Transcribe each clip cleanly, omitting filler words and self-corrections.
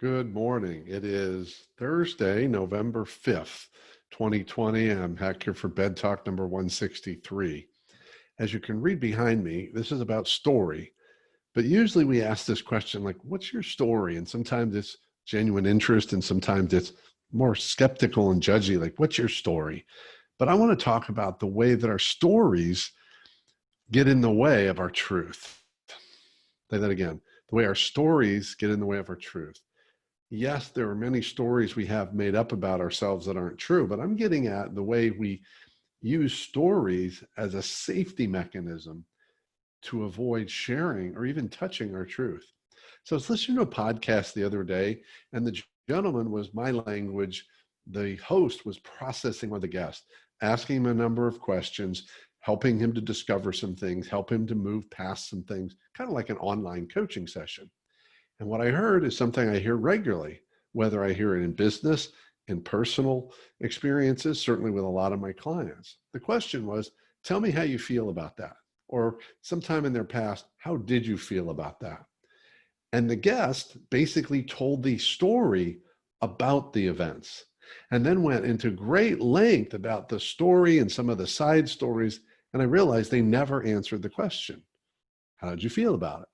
Good morning. It is Thursday, November 5th, 2020. I'm back here for Bed Talk number 163. As you can read behind me, this is about story, but usually we ask this question like, what's your story? And sometimes it's genuine interest and sometimes it's more skeptical and judgy, like, what's your story? But I want to talk about the way that our stories get in the way of our truth. Say that again. The way our stories get in the way of our truth. Yes, there are many stories we have made up about ourselves that aren't true, but I'm getting at the way we use stories as a safety mechanism to avoid sharing or even touching our truth. So I was listening to a podcast the other day, and the gentleman was my language. The host was processing with the guest, asking him a number of questions, helping him to discover some things, help him to move past some things, kind of like an online coaching session. And what I heard is something I hear regularly, whether I hear it in business, in personal experiences, certainly with a lot of my clients. The question was, tell me how you feel about that. Or sometime in their past, how did you feel about that? And the guest basically told the story about the events and then went into great length about the story and some of the side stories. And I realized they never answered the question. How did you feel about it?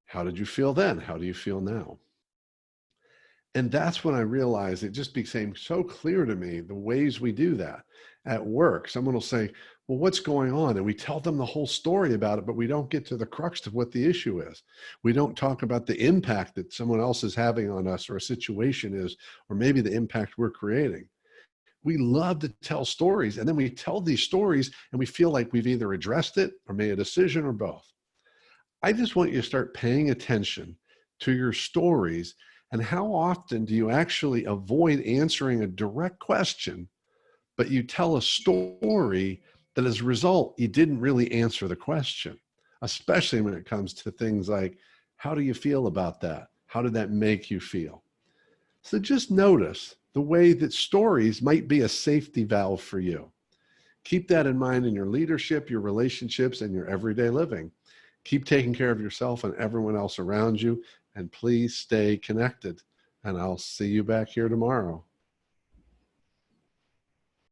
How did you feel then? How do you feel now? And that's when I realized it just became so clear to me the ways we do that. At work, someone will say, well, what's going on? And we tell them the whole story about it, but we don't get to the crux of what the issue is. We don't talk about the impact that someone else is having on us or a situation is, or maybe the impact we're creating. We love to tell stories, and then we tell these stories and we feel like we've either addressed it or made a decision or both. I just want you to start paying attention to your stories and how often do you actually avoid answering a direct question, but you tell a story that as a result, you didn't really answer the question, especially when it comes to things like, how do you feel about that? How did that make you feel? So just notice the way that stories might be a safety valve for you. Keep that in mind in your leadership, your relationships, and your everyday living. Keep taking care of yourself and everyone else around you, and please stay connected. And I'll see you back here tomorrow.